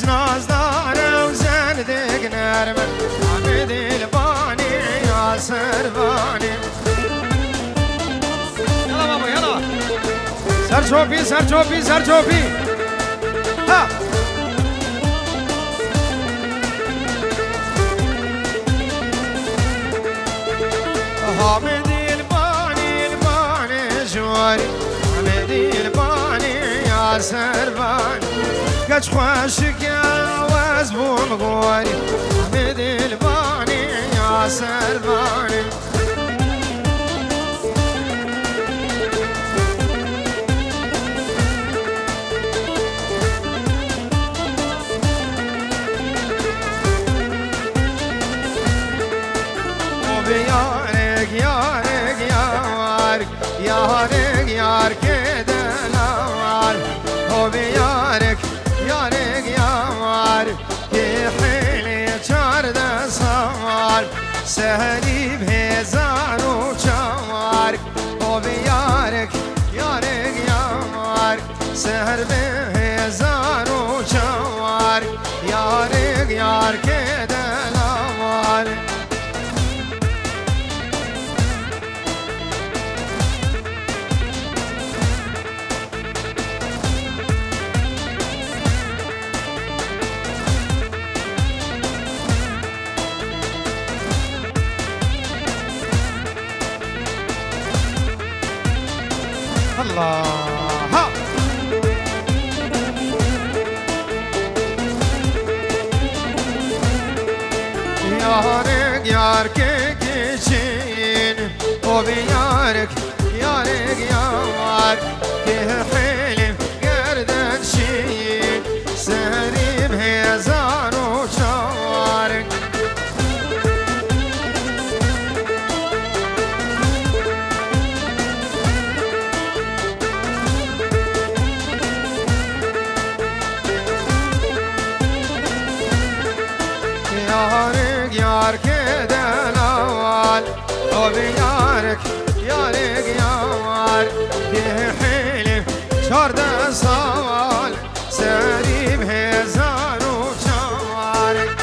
نازدار وزندق نرمه حمد الباني يا سرباني يلا بابا يلا سرچوبی سرچوبی سرچوبی ها حامد الباني الباني جواري حامد الباني يا سرباني قد خوشك يا وزبوم غوري حامد الباني يا سرباني يارك يارك يارك يارك يارك دلوار هو بيارك يارك يارك يحيلي شارد صوار سهري بهزار وشوارك هو بيارك يارك يارك سهر بهزار وشوارك يارك يارك دلوار الله ها يارك يارك كشين وبيارك يارك يارك كحلم قردن شين سهري بهزار وشوارك يارك يارك دلوال وبيارك يارك يارك يحلم شارد صوال سري بهزار وشوارك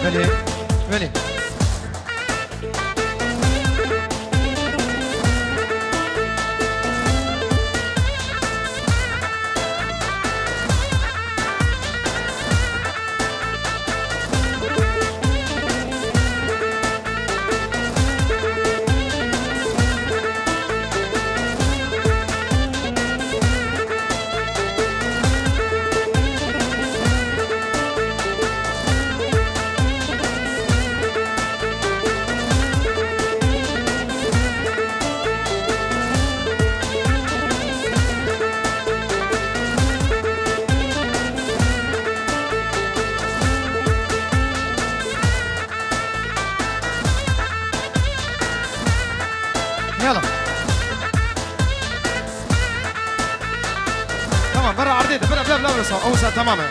بلي بلي يلا تمام برا عرضية بلا بلا بلا اوسع تماما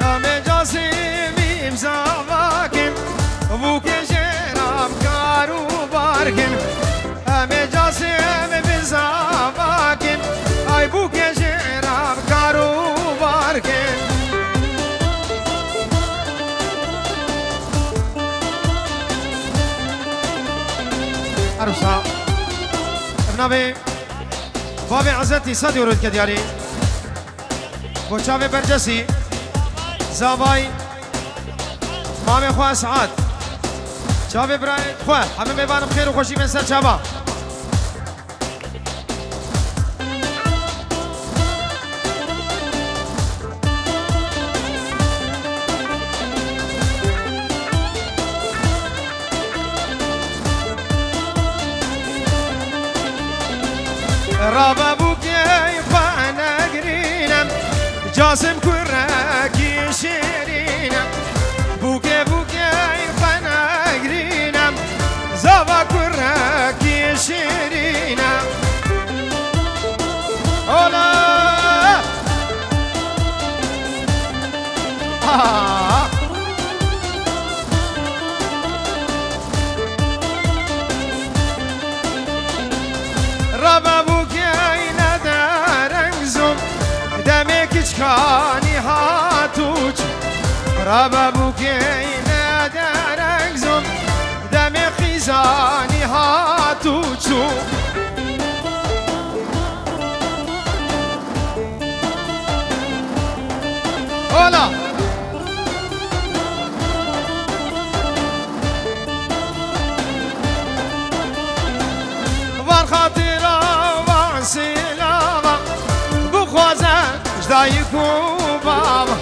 من جاسمي مزاواكن ابوك جرام كارو باركن من جاسمي مزاواكن اي بوك جرام كارو باركن عروسا ابنابي بابي عزتي صدي ورد كدياري بوشافي برجسي زاباي مامي خواه سعاد شافي براي خواه همه میبانم خیر و خوشی من سر شابا رابا بوكي فانا قرينم جاسم كراكي شيرينا بوكي بوكي خناقرينا زوا كراكي شيرينا اولا ربا بوكي ندارنزم دمك چکانی هاتوچ ربا بوكي ندارنزم دمك خیزانی هاتوچو اولا وان خاطرة وان سلامة بخوازة جدايكو بابا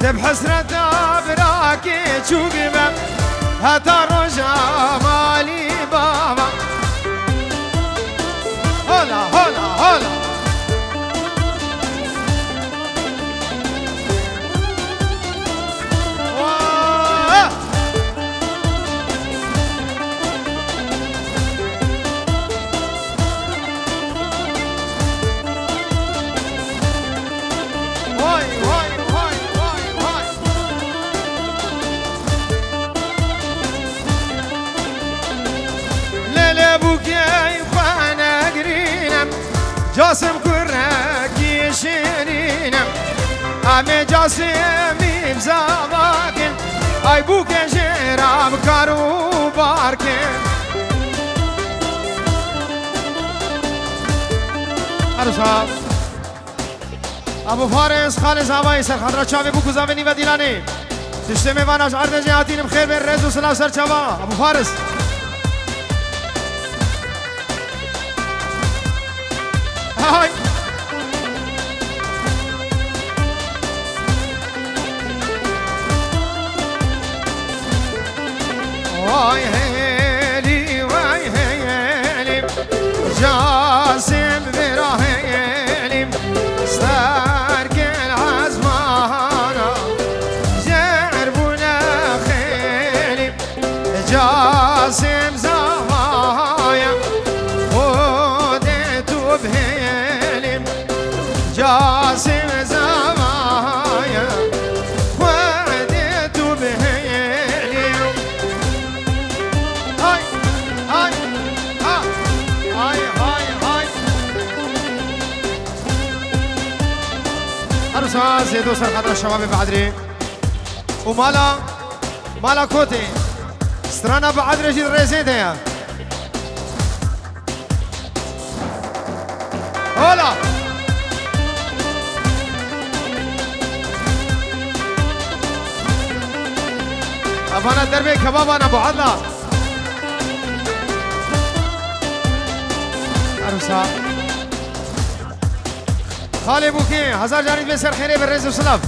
تب حسرة براكي تشوقبا هتا رجع مالي بابا هلا هلا هلا جاسم كراكي شيرينا عمي جاسمي بزاماكن اي بوك جيرام كارو باركن ارشاب ابو فارس خالص هوایی سر خضرات شاوی بوكو زاوینی و دیلانی تشتمي واناش عرض جهاتين بخير بين رز وسلام سر شبا ابو فارس هاي واي هيلي واي هيلي جاسم براهيلي ستارك العزمانة جربنا خيلي جاسم زوايا خودتو بهيلي جاسم زوايا خودتو بهيلي هاي هاي ها هاي هاي هاي أرسال زيدو سر خضر الشباب بعدري ومالا كوتي سترانا بعدري جيد ريزيديا هلا أفانا دربي كبابانا ابو عدلا أرسا خالي بوكي هزار جانب بسر خيري بالرز وسلام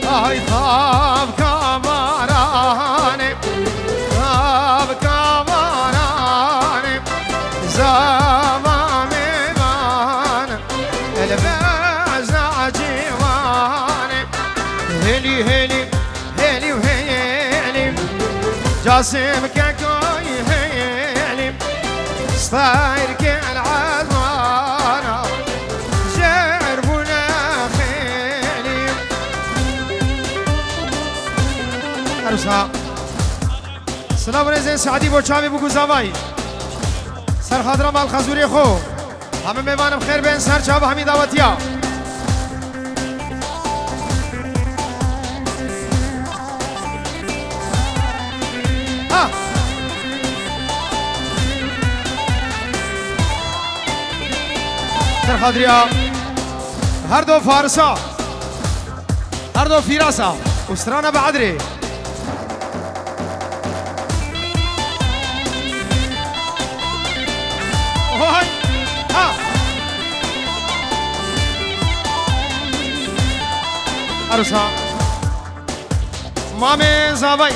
هاي طاب كاماراني طاب كاماراني زمامي مان البازع جيواني هلي هلي هلي وهيلي جاسم كاكوي هيلي صاير كالعزمانة جربنا خيلي أرسا سلام رزين سعدي بوچاوي بوكو زاوي سر خضرا مال خزوري خو همه میوانم خیر بین سر چاو همین دعوتیا سر خضریا هر دو فارسا هر دو فیراسا استرانا بعدري عروسها مامي زاوي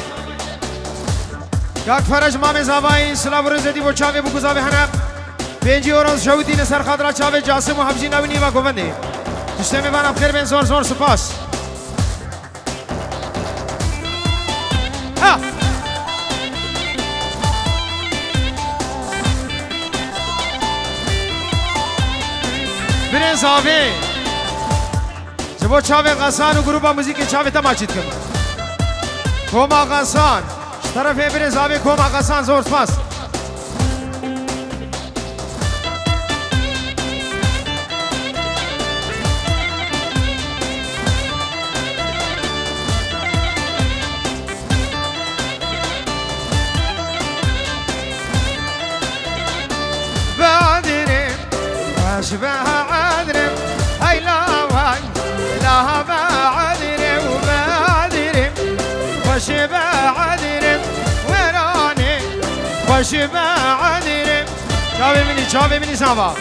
كاك فرج مامي زاوي سلاف رزدي بو چاوي بو گزاوي هنا 5 اورز شودي نسر خاطر چاوي جاسم و حبجي ناوي نيوا گوندي تشتمي وانا بخير بين زور زور سپاس ها برين زاوي جبو چاوي غسان و گروپا موزیک چاوي تماشید کن کوما غسان طرف برين زاوي کوما غسان زور سپاس شبه عذرم هاي لا واي لا ما عذرم وبادرم وشبه عذرم وراني وشبه عذرم شافي مني سامع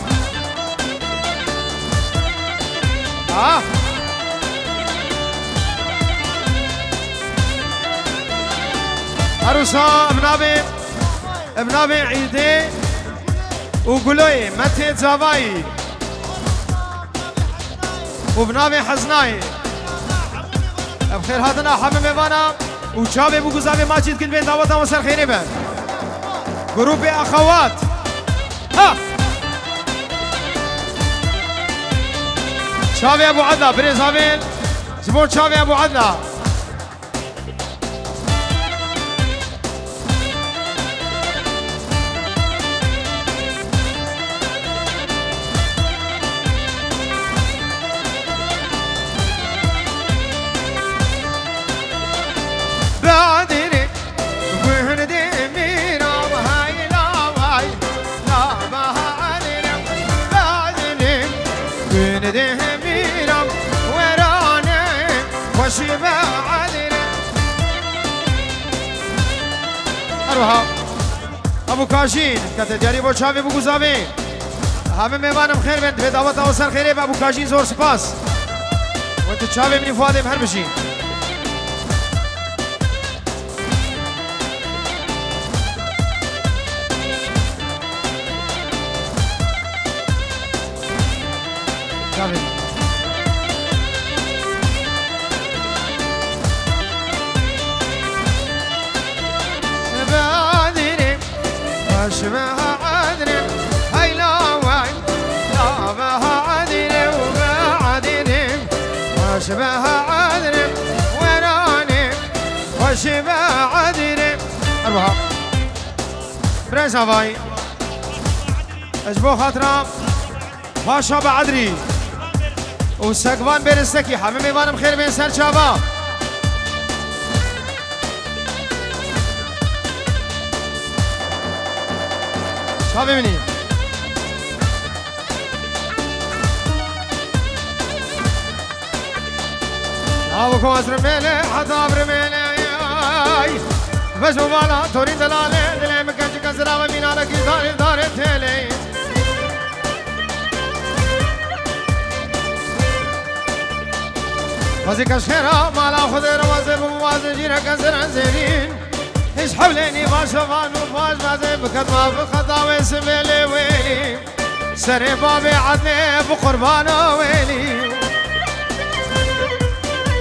عروسا ابنابي عيدي وقولي متى زواي وبنابي حزناي بخير هاتنا حمم ميوانا وشابي بو گزاوي ماجد كن بين دعوتها وسر خيري بن جروب اخوات ها شابي ابو عدنا بريزافيل زبون شابي ابو عدنا ابو کاشین کته جاری بو چاوی بو گزاوی همه میوانم خیر بند به دعوت اوسر خیره به ابو کاشین زور سپاس و تو چاوی منی فؤاد هر بشین چاوی شبه عذرم هاي لا واي لا بها عذرم وبعذرم وشبه عذرم ورانم وشبه عذرم أربعة برنس هواي أجبو خاطرة باشا بعدري وسقفان بين السكي حمامي بانم خير بين سر شابا شابي مني أبوكم أسرميلي حتى برميلي بس مبالا توري دلالي دلي مكانش كسرا ومين على كي داري تيلي وزي كشخيرا مالا خذي روازي بموازي جيرا كسرا زيرين ايش حوليني باشوفان وفاش بازي بكتما بخطا ويسميلي ويلي سري بابي عدني بقربانا ويلي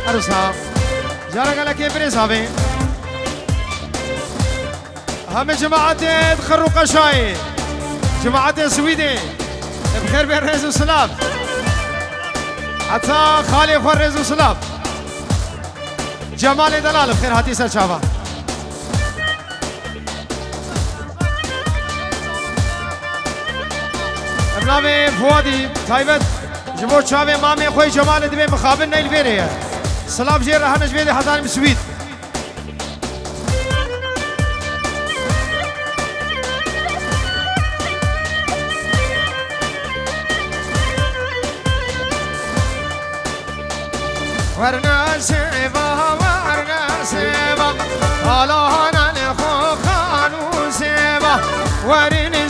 أرسام جارك على كيبري صابي هم جماعة تخروا قشاي جماعة سويدي بخير بين رئيس وسلام حتى خالي اخوان رئيس وسلام جمال دلال بخير هاتي سر شابا ابنامي فوادي تايبت جبو شابي مامي خوي جمال دبي مخابن نيل بيري سلام جير رهنش بيدي حضاني مسويد ورنا سيبا طالعنا نخو خانو سيبا ورنا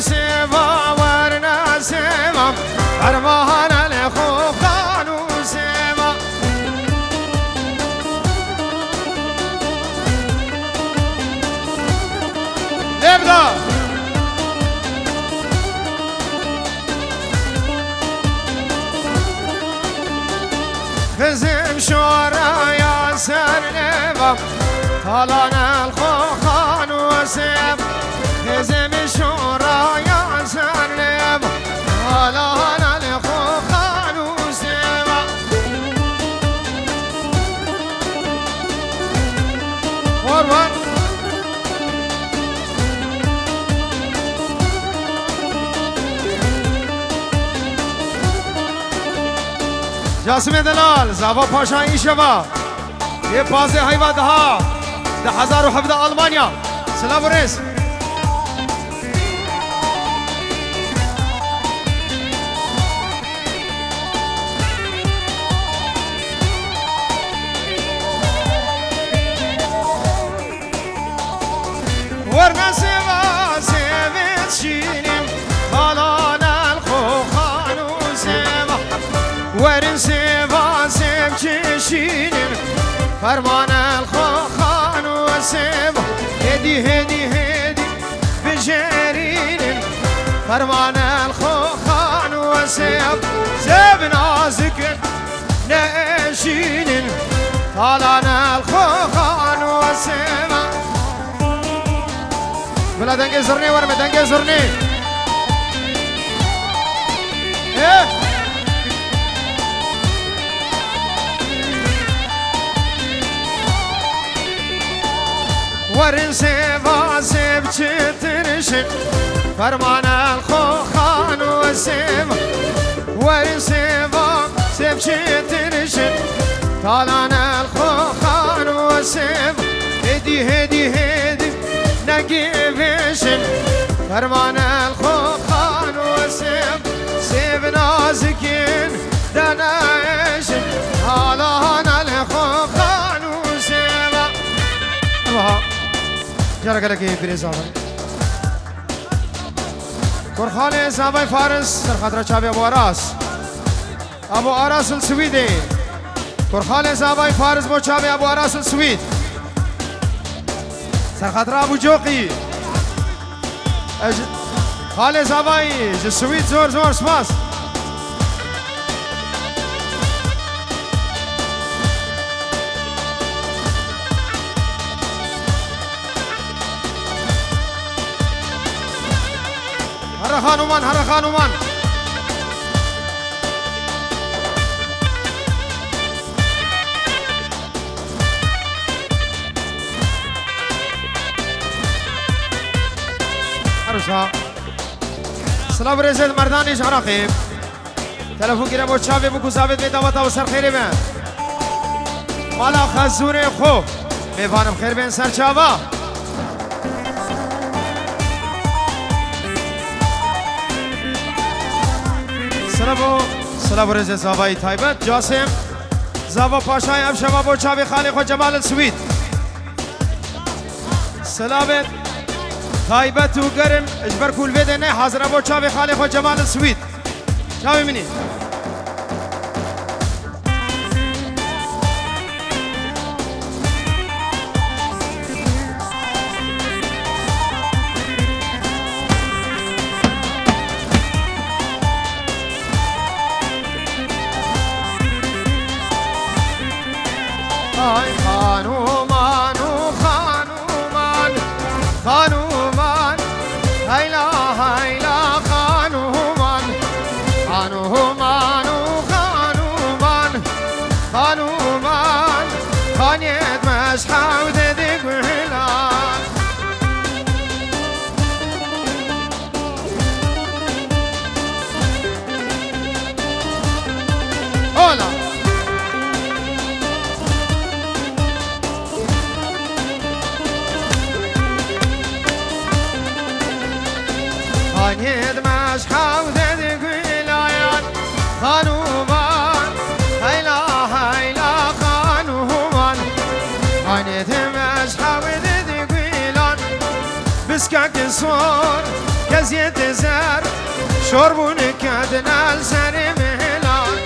سيبا أرمانا نخو خانو سيبا سيبا طالنا الخوخان وسيب هزم الشورى يا سلم طالنا الخوخان وسيبا ورور جاسم دلال زاوا پاشایی شبا یه پازه حیوات ها 10,017 آلمانیا سلام و رس ورنا سوا سويت شينم طالنا الخوخان وسوا ورن سوا سب شينم فرمان الخوخان وسوا هدي هدي هدي بجرين فرمان الخوخان وسوا سب نازك ناشين طالنا الخوخان وسوا بلا دنگه زرنی ورمه دنگه زرنی ورن سيبا سيب ترشن فرمان الخوخان وسيبا ورن سيبا سيب ترشن طالنا الخوخان وسيبا هدي هدي هدي نقيفشن فرمان الخوخان وسيب سيب نازكين دنايشن طالنا الخوخان وسيبا جرى قالك ايه بري زابي كورخاني زابي فارس سرخطرة شابي ابو اراس السويدي كورخاني زابي فارس بو شابي ابو اراس السويد سرخطرة ابو جوقي خالي زابي السويد زور زور سماس هر خانومان عروسا سلام رزید مردانیش عراقی تلفون گیره با چاوی بکو زاوید می دواتا و سر خیلی بین مالا خزون خوب میوانم خیر بین سر چاوا سلام رزید زاوای تایبت جاسم زاوا پاشای افشما با چاوی خالی خود جمال السوید سلامت تایبت و گرم اجبر کول ویده نه حاضر با چاوی خالی خود جمال السوید چاوی منی خانومان هيلا هيلا خانومان خانيت مسحة وددق وهلال هولا خانيت مسحة وددق وهلال خانومان هيلا هيلا خانومان خانيت مسحة وددق وهلال بسكاك صور كزيت زار شربون كادنا السر مهلال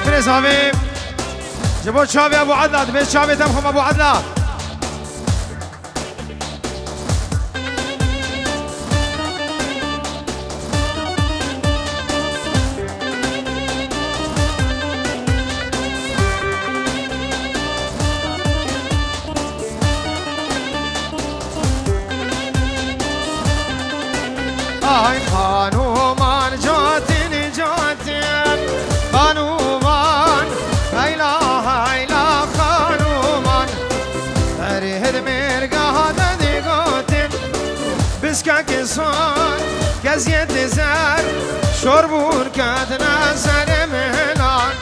بريز حبيب جبوت شابي ابو عدلات بيت شابي تمخم ابو عدلات شربون كاتنا سر مهلان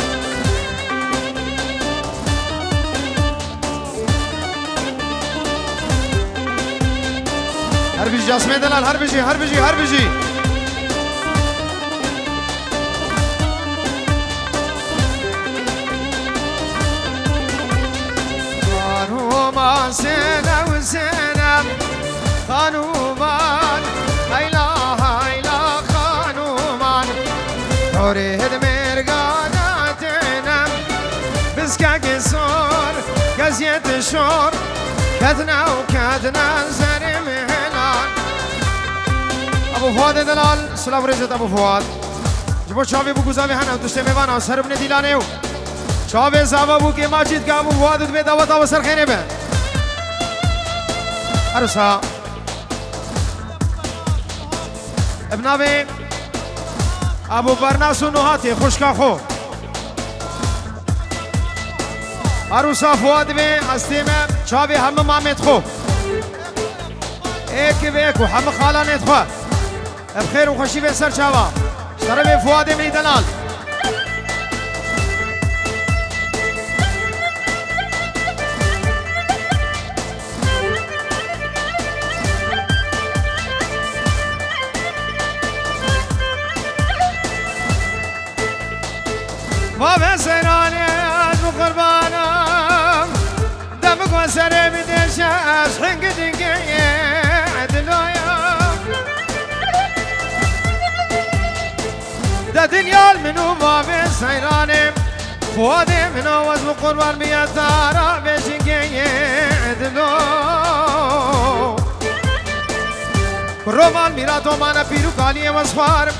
هربيجي جاسمين دلال هربيجي هربيجي هربيجي خانومان سنة وسنة خانومان هيلا هيلا خانومان توريد مرقاناتنا بسكا قصور قزيت الشور كدنا وكدنا زري مهلان ابو فؤاد دلال سلام رزت ابو فؤاد جبو شافي بو گزاوي هنا تشته میوانا سربنه دیلانه شافي زاوا بو که ماجد کا ابو فؤاد به دعوت او سر خيره به ارسا ابنابي ابو برناس نوهاتي خوشکا خو عروسا فؤاد به هستیم چاوی هم مامت خو ایک بیک و هم خالانت خو بخیر و خوشی به سر چاوا شرم فؤاد منی دلال بابا سرانه قربانم دمك وسري بدش حق دقيق دنيا ده دنيا منو باب سيراني فؤادي منو وزن قربان بيتارا بشقيق دنيا رومان ميراتو مانا بيرو كاليه وصفار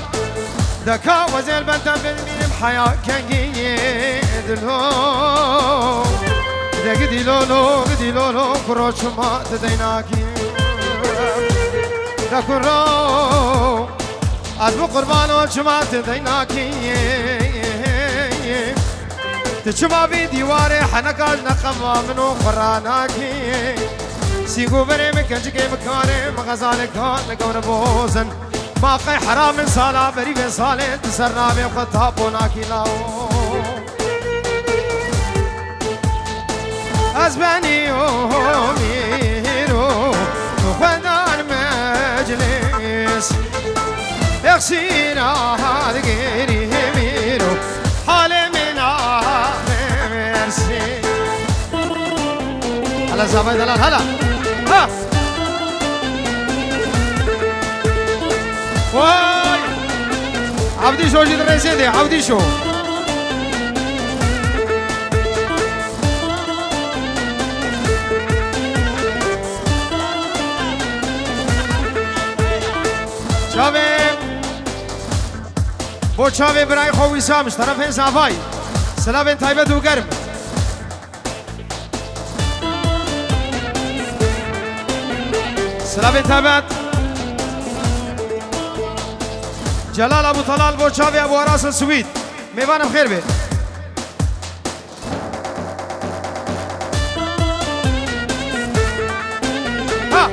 دكا وزل بنتم بالمين بحياة كنجي دلو دقدي لولو قدي لولو كروش ما تديناكي دكرو أدبو قربانو شما تديناكي تشما في ديواري حنكاج نخما منو قراناكي سيقو بري مكنجكي مكاري مغزالي كان نقور بوزن باقي حرام من صلاة بري في صالة تسرنا بخطها بوناكي لاو أزباني وميرو وخدان مجلس يخسينا هذا غيري ميرو حالي من مرسي هلا زابي دلال هلا ها واي عبدي شو جد رسيدي عبدي شو شابي بو شابي براي خوي سامش طرفين صافاي سلام طيبة وقرب سلام طيبة جلال ابو طلال بو شابي ابو راس السويد ميوان بخير بي ها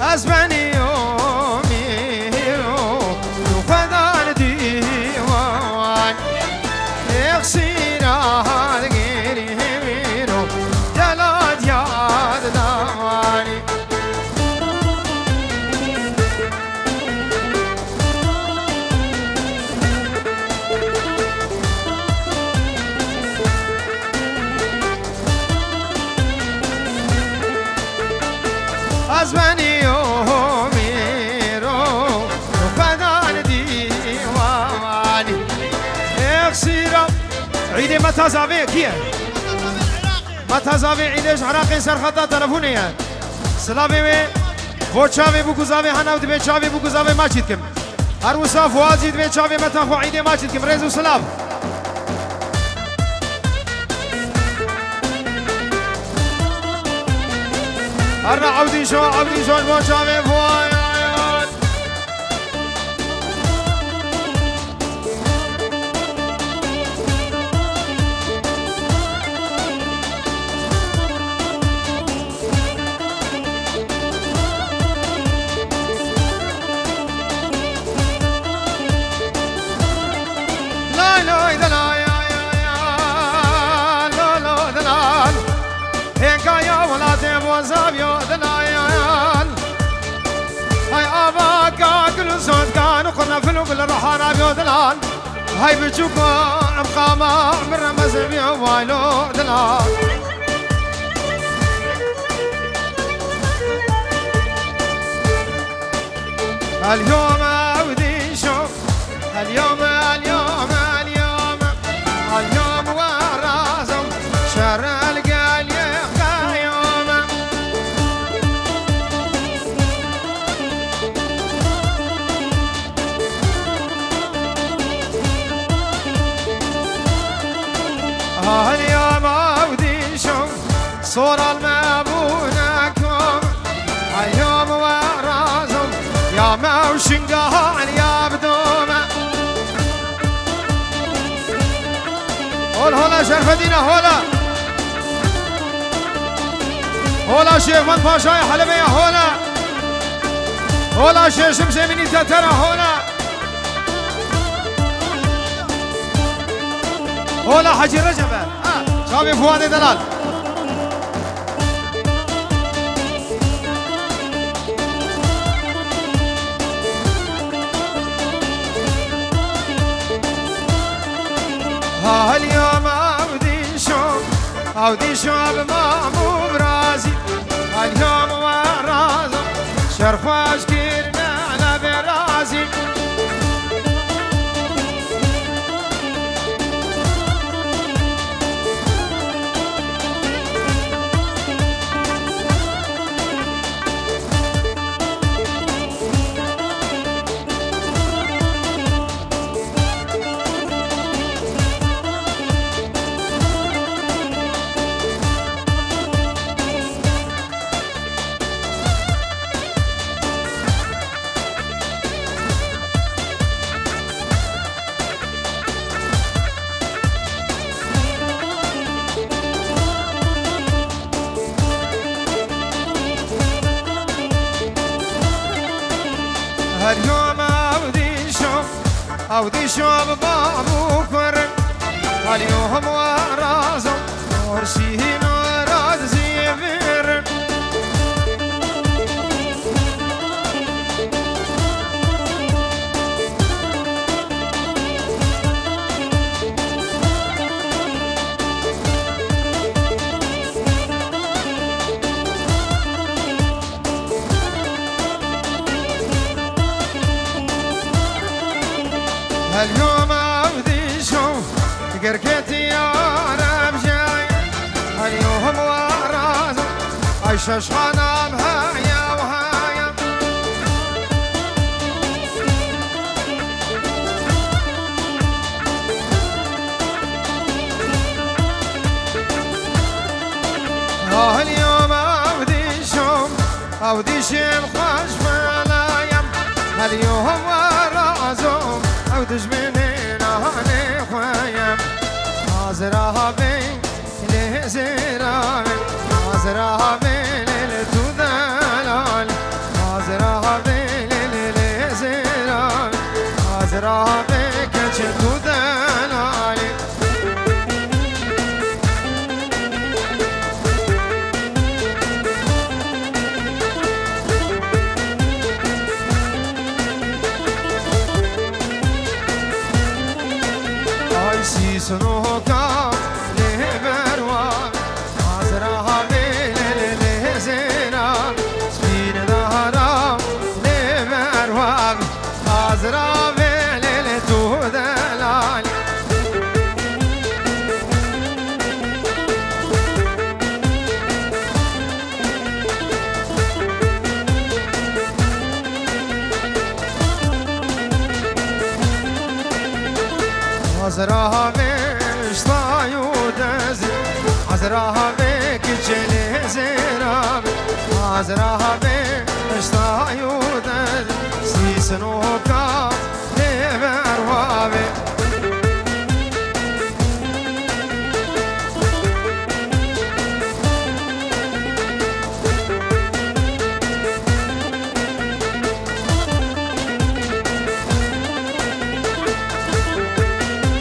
اسباني يوميرو وخدان ديوان يخسينا هذا غيري ميرو جلاد ياد داماني اسباني عيدي ما تزابي كيه ما تزابي عيدش عراقي سر خطا تلفوني يعني سلامي مي بوچاوي بو گزاوي هنا ود بيچاوي بو گزاوي ماچيد كم هر وصاف واجد بيچاوي متا خو عيدي ماچيد كم ريز وسلام هر عودي شو بوچاوي فوايا هاي بجوكا بقامة من رمز بيوالو دلال اليوم ودي شوف اليوم ورازم شر القال يبقى يوم اليوم ودي شوف صورة المابونكم اليوم ورازم يا موشنقها يا بدومة هولا شرف دينا هولا شيخ من باشا يا حلبية هولا شيخ شمسي مني تترى هولا حجي رجبة شابي فؤاد دلال اليوم أودي شوف ما مو براسي اليوم ورازم شرف أشكرنا على براسي اليوم أودي شوف بابو كرن اليوم ورازم ورشين وراد زيفرن اليوم أودي شوف قرقتي يا رب جاي اليوم ورازم عيشة شخانة بهايا وهايا اليوم أودي شيم خوش فلايم اليوم ورازم أودش منين أهني خويم عزرها بين لزرها بين عزرها بين لتدلال عزرها بين لزرها بين عزرها بين كتدلال سنوكا لبروان عزرها بين لزينا سبين ظهرا لبروان عزرها بين لتودلال عزرها عزرها بك جلي زراب عزرها بك اشتايود سيسنوكا لبروابي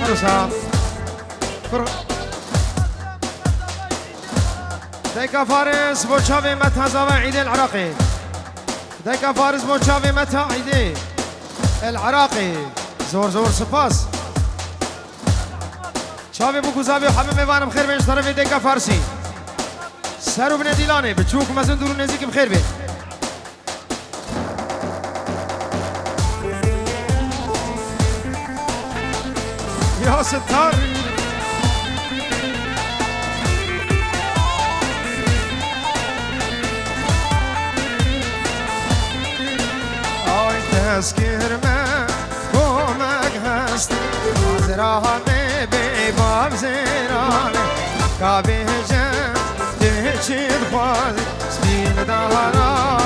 عروسها ديكا فارس بوشافي متى زوا عيد العراقي ديكا فارس بوشافي متى عيد العراقي زور زور سباس چاوی بو گزاوی همه میوانم خیر بینش طرف دیگه فارسی سر و بنه دیلانه بچوک مزن درون نزدیک بخیر بین یا ستار آی تذکر من کمک هست زرامه بی باب زرامه کابه جم ده چید خواهد سبیل دارا